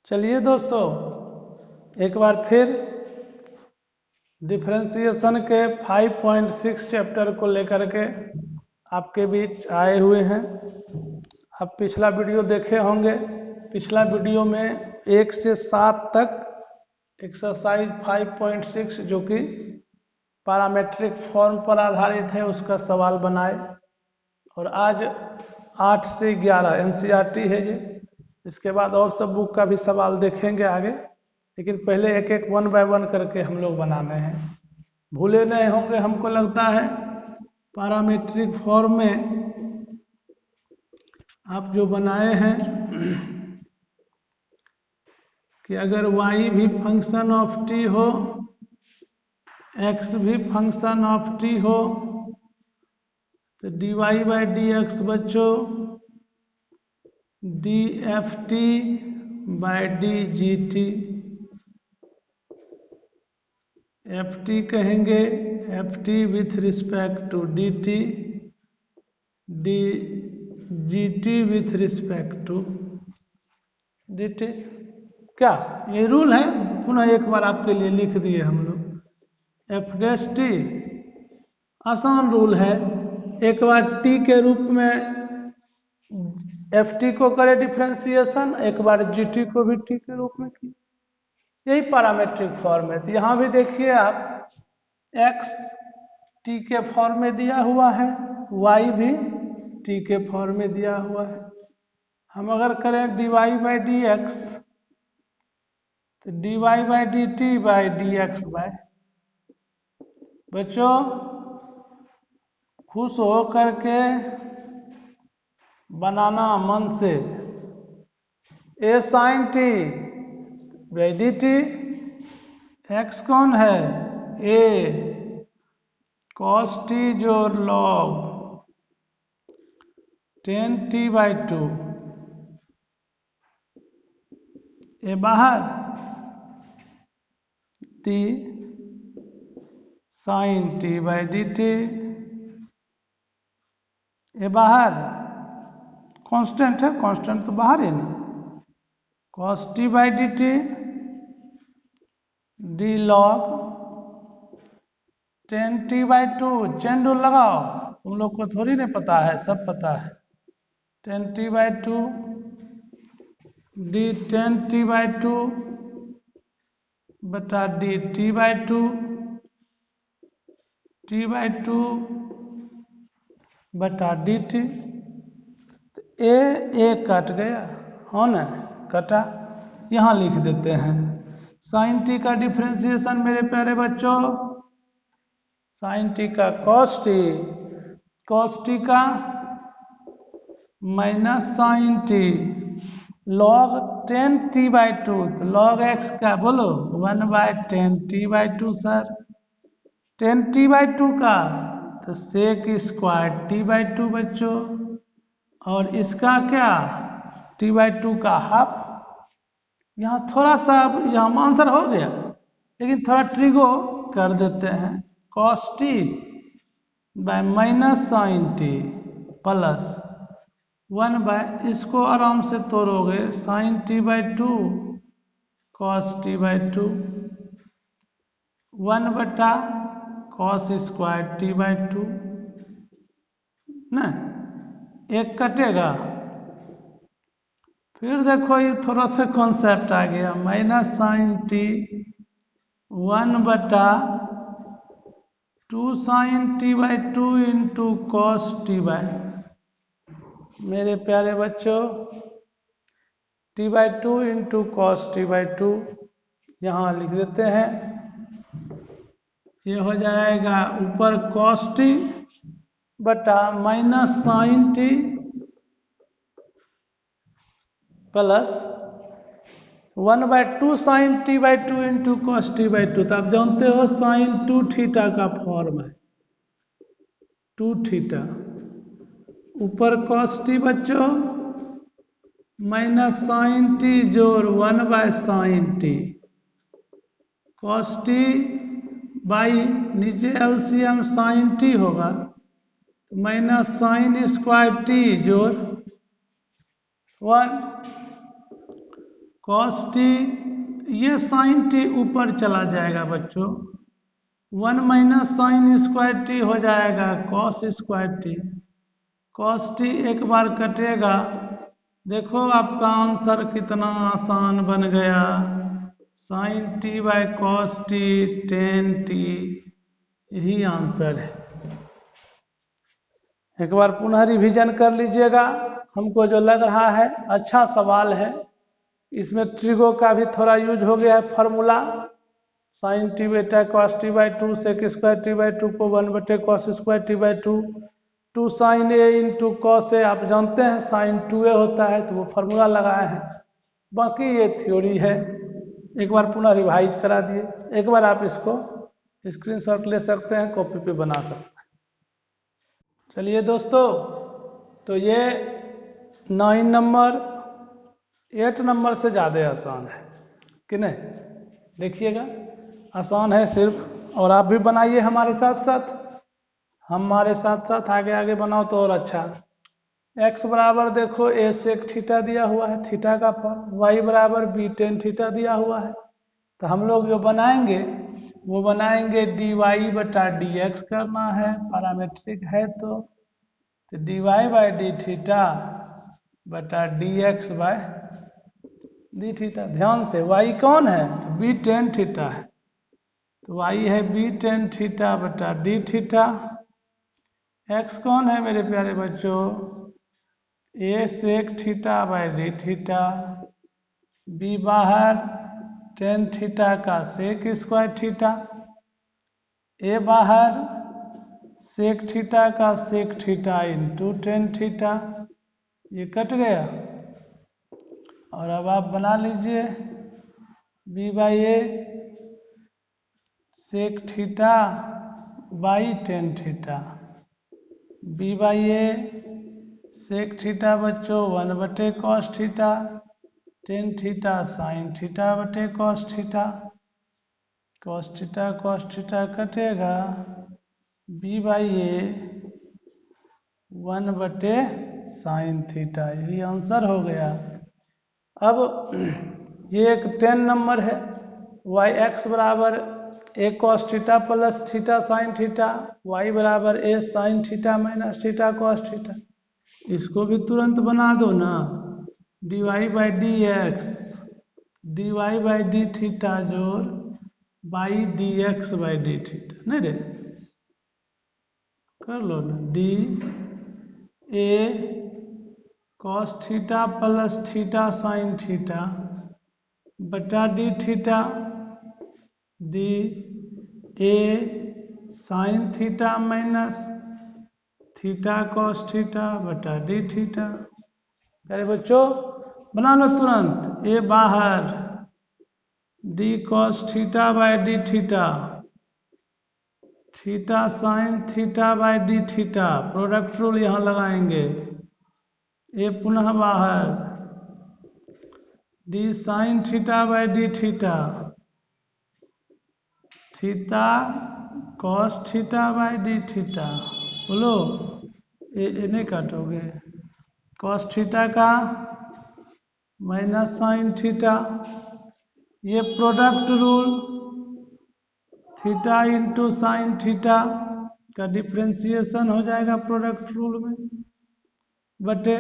चलिए दोस्तों, एक बार फिर डिफरेंशिएशन के 5.6 चैप्टर को लेकर के आपके बीच आए हुए हैं। आप पिछला वीडियो देखे होंगे। पिछला वीडियो में 1 से 7 तक एक्सरसाइज 5.6 जो कि पैरामेट्रिक फॉर्म पर आधारित है उसका सवाल बनाए, और आज 8 से 11 एनसीईआरटी है ये। इसके बाद और सब बुक का भी सवाल देखेंगे आगे, लेकिन पहले एक एक 1 बाय 1 करके हम लोग बनाने हैं। भूले नहीं होंगे हमको लगता है। पैरामेट्रिक फॉर्म में आप जो बनाए हैं कि अगर y भी फंक्शन ऑफ t हो, x भी फंक्शन ऑफ t हो, तो dy बाई डी एक्स बच्चों dft बाई dgt। ft कहेंगे ft with respect to dt, dgt with respect to dt। क्या ये रूल है? पुनः एक बार आपके लिए लिख दिए हम लोग। एफ डैश टी आसान रूल है। एक बार t के रूप में एफ टी को करे डिफ्रेंसिएशन, एक बार जी टी को भी t के रूप में की। यही पैरामेट्रिक फॉर्म है। तो यहाँ भी देखिए आप, x t के फॉर्म में दिया हुआ है, y भी t के फॉर्म में दिया हुआ है। हम अगर करें dy बाई डी एक्स, तो dy by d t by D x by, बच्चों खुश हो करके बनाना मन से, a sine T by d t, x कौन है? ए कॉस टी जोड़ लॉग 10t बाई 2, ए बाहर t sine T by d t, ये बाहर कांस्टेंट है, कांस्टेंट तो बाहर है ना, cos T by d t d log 10t by 2। Chain rule लगाओ, तुम लोग को थोड़ी नहीं पता है, सब पता है। 10t by 2 D 10t by 2 बटा d t by 2, T by 2 बटा डी टी। तो ए कट गया, हो ना, कटा। यहाँ लिख देते हैं साइन टी का डिफ्रेंसिएशन मेरे प्यारे बच्चों, साइन टी का कॉस टी का minus sine T log 10t by 2, तो लॉग एक्स का बोलो 1 bye 10t by 2 sir, 10t by 2 का तो सेक स्क्वायर t बाई 2 बच्चों, और इसका क्या t बाई 2 का हाफ। यहाँ थोड़ा सा यहाँ आंसर हो गया, लेकिन थोड़ा ट्रिगो कर देते हैं, cos t by minus sine T plus 1 by, इसको आराम से तोड़ोगे, sine T by 2 cos T by 2 1 बटा कॉस स्क्वायर टी बाई 2 ना, एक कटेगा। फिर देखो ये थोड़ा सा कॉन्सेप्ट आ गया, माइनस साइन टी 1 बटा 2 sine T by 2 into cos T by, मेरे प्यारे बच्चों t by 2 into cos T by 2 यहाँ लिख देते हैं। ये हो जाएगा ऊपर कॉस टी बटा minus sine T plus 1 by 2 sine T by 2 into cos T by 2। तो आप जानते हो साइन 2 थीटा का फॉर्म है, 2 थीटा ऊपर कॉस टी बच्चों माइनस साइन टी जोड़ 1 by sine T, cos T by नीचे एलसीएम साइन टी होगा, तो माइनस साइन स्क्वायर टी जोड़ 1 कॉस टी, ये साइन टी ऊपर चला जाएगा बच्चों, 1 माइनस साइन स्क्वायर टी हो जाएगा cos square T. Cos T एक बार कटेगा, देखो आपका आंसर कितना आसान बन गया, sine T by cos T ten T, यही आंसर है। एक बार पुनः रिवीजन कर लीजिएगा, हमको जो लग रहा है अच्छा सवाल है। इसमें ट्रिगो का भी थोड़ा यूज हो गया है फॉर्मूला, साइन टी बेटा cos T by two sec square t by two को 1 cos square t by two, two sine a into cos a, आप जानते हैं साइन 2a होता है तो वो फॉर्मूला लगाए हैं। बाकी ये थ्योरी है, एक बार पुनः रिवाइज करा दिए, एक बार आप इसको स्क्रीनशॉट ले सकते हैं, कॉपी पे बना सकते हैं। चलिए दोस्तों, तो ये 9 नंबर 8 नंबर से ज़्यादा आसान है कि नहीं, देखिएगा आसान है सिर्फ, और आप भी बनाइए हमारे साथ साथ, हमारे साथ साथ आगे आगे बनाओ तो और अच्छा। x बराबर देखो a सेक थीटा दिया हुआ है, थीटा का फॉर्म, y बराबर b टेन थीटा दिया हुआ है, तो हम लोग जो बनाएंगे वो बनाएंगे dy बटा dx करना है, पैरामेट्रिक है तो dy बाई डी थीटा बटा dx बाय डी थीटा। ध्यान से y कौन है, तो b टेन थीटा है, तो y है b टेन थीटा बटा डी थीटा। x कौन है मेरे प्यारे बच्चों, a sec theta by d theta, b बाहर टेन थीटा का सेक स्क्वायर थीटा, a बाहर सेक थीटा का sec theta into tan theta, ये कट गया। और अब आप बना लीजिए b by a sec theta by tan theta, b by a sec theta बच्चों 1 cos theta, tan theta sine theta बटे कॉस थीटा, कॉस थीटा कटेगा, b by A 1 sine theta, यही आंसर हो गया। अब ये एक 10 नंबर है, y x बराबर a cos theta plus theta sine theta, y बराबर a sine theta minus theta cos theta, इसको भी तुरंत बना दो ना, dy by D x, dy by d theta जोड़ by D x by d theta, नहीं रे कर लो ना, d a cos theta plus theta sine theta बटा d theta, d a sine theta minus theta cos theta बटा d theta. अरे बच्चों बना लो तुरंत, ए बाहर D cos theta by d theta, theta sine theta by d theta, product rule यहाँ लगाएंगे, ए पुनः बाहर D sine theta by d theta, theta cos theta by d theta, बोलो ए नहीं काटोगे, कॉस थीटा का माइनस साइन थीटा, ये product rule, theta into sine theta का differentiation हो जाएगा प्रोडक्ट रूल में, बटे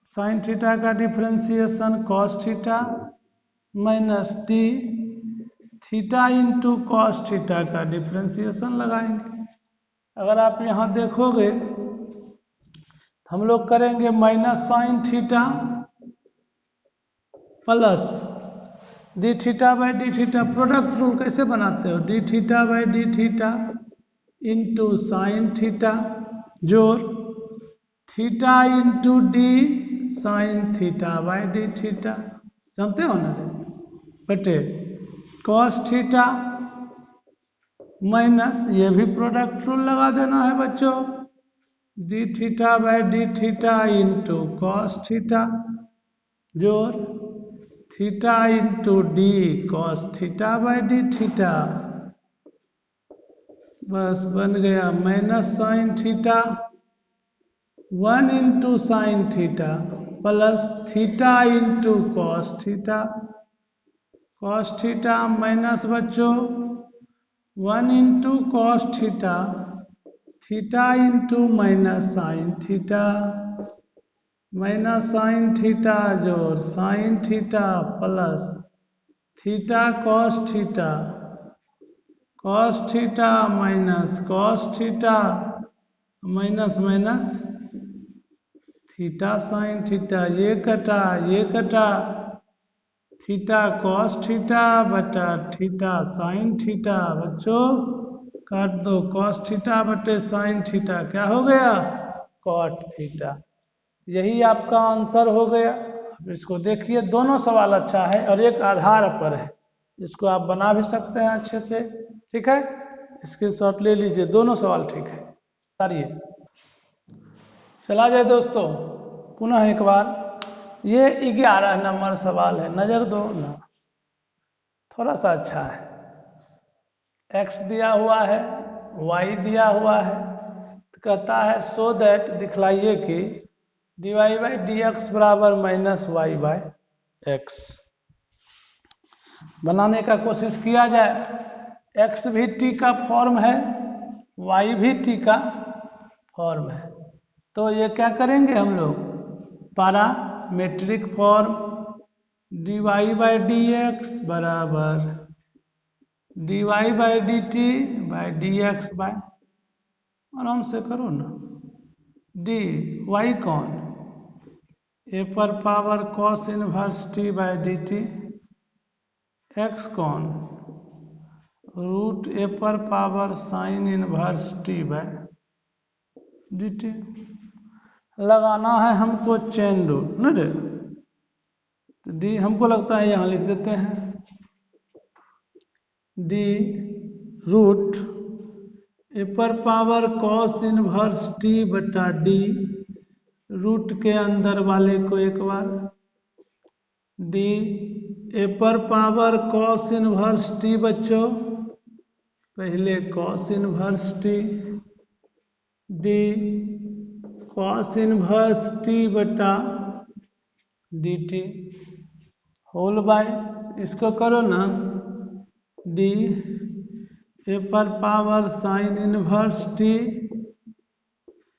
साइन थीटा का differentiation cos theta minus T, theta into cos theta का डिफ्रेंसिएशन लगाएंगे। अगर आप यहाँ देखोगे तो हम लोग करेंगे minus sine theta plus d theta by d theta, product rule कैसे बनाते हो, d theta by d theta into sine theta जोड़ theta into d sine theta by d theta, जानते हो ना रे, बटे कॉस थीटा माइनस, ये भी प्रोडक्ट रूल लगा देना है बच्चों, d theta by d theta into cos theta जोड़ theta into d cos theta by d theta, बस बन गया minus sine theta 1 into sine theta plus theta into cos theta minus बच्चों 1 into cos theta theta into minus sine theta जोड़ sine theta plus theta cos theta minus cos theta minus theta sine theta ये कटा theta cos theta बटा theta sine theta बच्चों काट दो cos theta बटे sine theta क्या हो गया कॉट थीटा। यही आपका आंसर हो गया। अब इसको देखिए दोनों सवाल अच्छा है और एक आधार पर है, इसको आप बना भी सकते हैं अच्छे से। ठीक है, स्क्रीनशॉट ले लीजिए, दोनों सवाल ठीक है। करिए, चला जाए दोस्तों पुनः एक बार। ये 11 नंबर सवाल है, नजर दो ना, थोड़ा सा अच्छा है। x दिया हुआ है, y दिया हुआ है, तो कहता है सो दैट दिखलाइए कि dy बाई डी एक्स बराबर माइनस वाई बाई एक्स। बनाने का कोशिश किया जाए। x भी t का फॉर्म है, y भी t का फॉर्म है, तो ये क्या करेंगे हम लोग parametric form dy by D x बराबर dy by d t by D x by, आराम से करो ना, डी वाई कौन ए पर power cos inverse t by d t, x कौन रूट ए पर power sine inverse t by d T. लगाना है हमको चेन रूल न रे, तो डी हमको लगता है यहाँ लिख देते हैं डी रूट ए पर पावर कॉस इनवर्स टी बटा डी, रूट के अंदर वाले को एक बार डी ए पर पावर कॉस इनवर्स टी बच्चों, पहले cos inverse t d cos inverse t बटा डी टी होल बाय, इसको करो ना डी ए पर पावर साइन इनवर्स टी,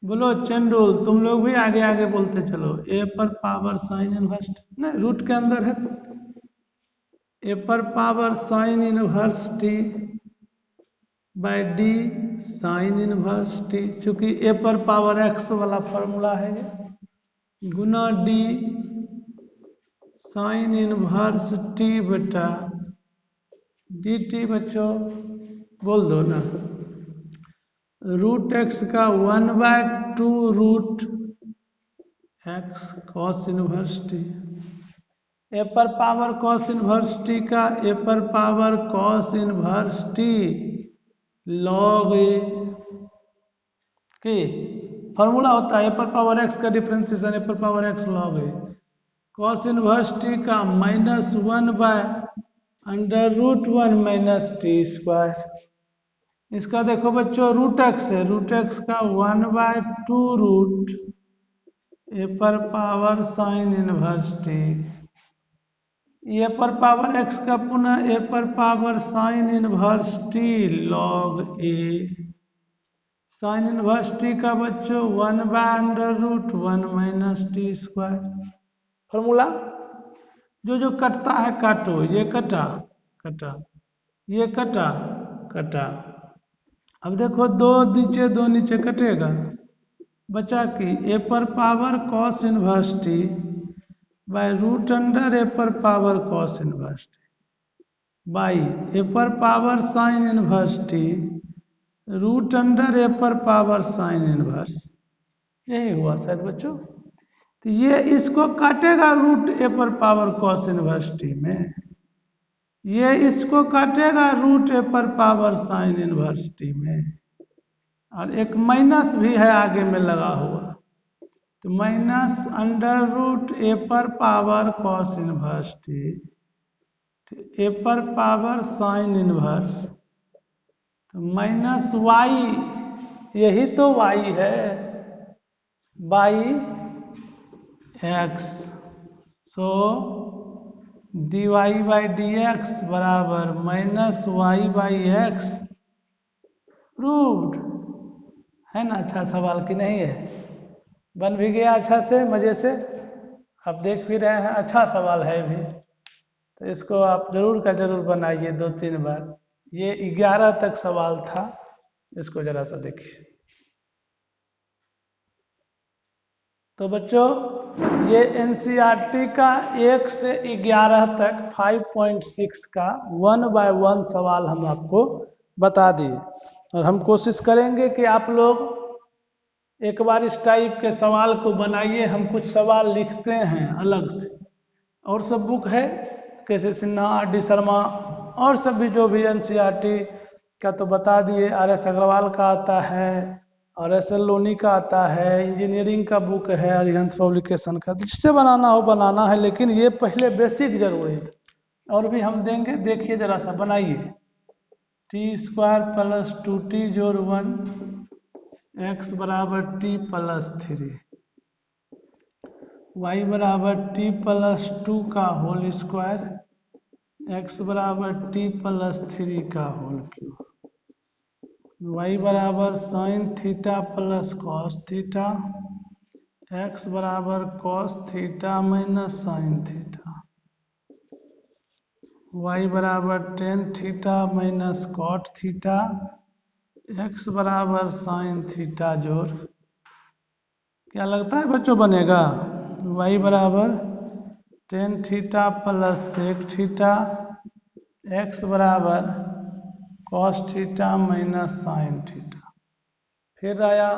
बोलो चेन रूल, तुम लोग भी आगे आगे बोलते चलो, ए पर पावर साइन इनवर्स नहीं रूट के अंदर है, ए पर power sine inverse t by d sine inverse t, चूंकि ए पर पावर एक्स वाला फॉर्मूला है ये, गुना डी साइन इनवर्स टी बटा डी टी बच्चों, बोल दो ना रूट एक्स का 1/2 root x cos inverse t, a पर पावर कॉस इनवर्स टी का ए पर power cos inverse t log a की फॉर्मूला होता है, ए पर पावर एक्स का डिफरेंशिएशन ए पर power x log a, cos inverse t का -1/√1 माइनस टी स्क्वायर। इसका देखो बच्चों रूट एक्स है, रूट एक्स का 1/2 रूट ए पर power sine inverse t, a पर पावर एक्स का पुनः ए पर power sine inverse t log a, sine inverse t का बच्चों 1/√1 माइनस टी स्क्वायर। फॉर्मूला जो कटता है काटो, ये कटा ये कटा, अब देखो दो नीचे कटेगा, बचा कि ए पर power cos inverse t by root under a पर power cos inverse t by a पर power sine inverse t root under a पर पावर साइन इनवर्स, यही हुआ शायद बच्चों। तो ये इसको काटेगा रूट ए पर पावर कॉस इनवर्स टी में, ये इसको काटेगा रूट ए पर पावर साइन इनवर्स टी में, और एक माइनस भी है आगे में लगा हुआ, तो माइनस अंडर रूट ए पर power cos inverse t a पर पावर साइन इनवर्स, तो माइनस वाई, यही तो वाई है by x, so dy by D x बराबर minus y by x proved है ना। अच्छा सवाल कि नहीं है, बन भी गया अच्छा से मजे से, आप देख भी रहे हैं अच्छा सवाल है भी, तो इसको आप जरूर का जरूर बनाइए 2-3 बार। ये 11 तक सवाल था, इसको जरा सा देखिए। तो बच्चों ये एनसीईआरटी का 1 से 11 तक 5.6 का 1 बाय 1 सवाल हम आपको बता दिए, और हम कोशिश करेंगे कि आप लोग एक बार इस टाइप के सवाल को बनाइए। हम कुछ सवाल लिखते हैं अलग से, और सब बुक है कैसे सिन्हा, आर डी शर्मा और सब भी जो भी एनसीईआरटी का तो बता दिए, RS अग्रवाल का आता है, और SL लोनी का आता है, इंजीनियरिंग का बुक है अरिहंत पब्लिकेशन का, जिससे बनाना हो बनाना है, लेकिन ये पहले बेसिक जरूरी था। और भी हम देंगे, देखिए जरा सा बनाइए। t² प्लस 2t जोड़ 1 x बराबर t प्लस 3 y बराबर t प्लस 2 का होल स्क्वायर x बराबर t प्लस 3 का होल क्यूब y बराबर sine theta plus cos theta x बराबर cos theta minus sine theta y बराबर tan theta minus cot theta x बराबर sine theta जोड़, क्या लगता है बच्चों बनेगा? y बराबर tan theta plus sec theta x बराबर cos theta minus sine theta. फिर आया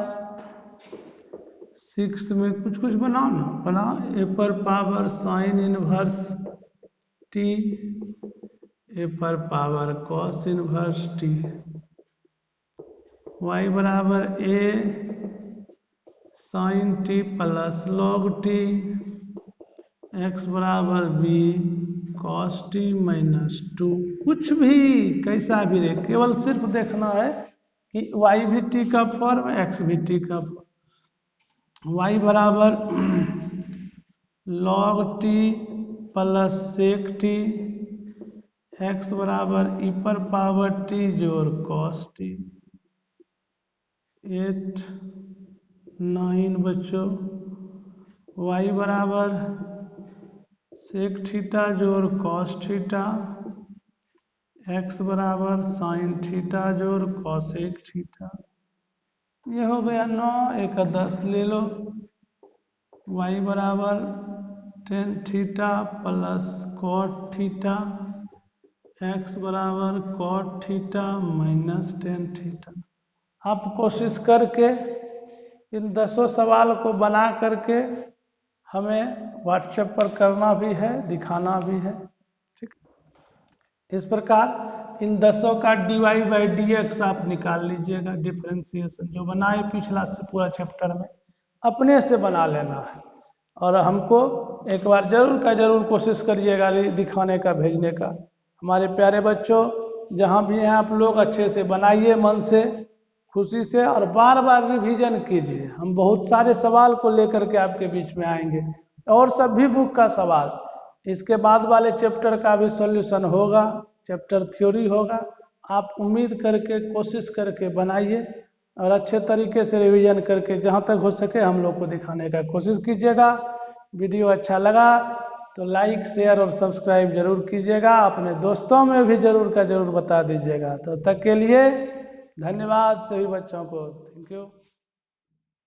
6 में कुछ कुछ बनाओ ना, बनाओ। ए पर power sine inverse t, a पर power cos inverse t, y बराबर a sine t plus log t, x बराबर b कॉस t माइनस 2। कुछ भी कैसा भी रहे, केवल सिर्फ देखना है कि y भी t का फॉर्म, x भी t का फॉर्म। y बराबर log t plus sec t, x बराबर e पर पावर t जोड़ कॉस t। 8 9 बच्चों, y बराबर सेक थीटा जोड़ कॉस थीटा, x बराबर साइन थीटा जोड़ कॉसेक थीटा। ये हो गया 9, एक 10 ले लो। y बराबर tan theta plus cot theta, x बराबर cot theta minus tan theta. आप कोशिश करके इन 10 सवाल को बना करके हमें व्हाट्सएप पर करना भी है, दिखाना भी है, ठीक। इस प्रकार इन 10 का dy बाई डी एक्स आप निकाल लीजिएगा, डिफरेंशिएशन जो बनाए पिछला से पूरा चैप्टर में अपने से बना लेना है। और हमको एक बार जरूर का जरूर कोशिश करिएगा दिखाने का, भेजने का। हमारे प्यारे बच्चों जहाँ भी हैं आप लोग अच्छे से बनाइए, मन से, खुशी से, और बार बार रिवीजन कीजिए। हम बहुत सारे सवाल को लेकर के आपके बीच में आएंगे, और सभी बुक का सवाल, इसके बाद वाले चैप्टर का भी सॉल्यूशन होगा, चैप्टर थ्योरी होगा। आप उम्मीद करके कोशिश करके बनाइए, और अच्छे तरीके से रिवीजन करके जहाँ तक हो सके हम लोग को दिखाने का कोशिश कीजिएगा। वीडियो अच्छा लगा तो लाइक, शेयर और सब्सक्राइब जरूर कीजिएगा, अपने दोस्तों में भी जरूर का जरूर बता दीजिएगा। तो तब तक के लिए धन्यवाद सभी बच्चों को, थैंक यू।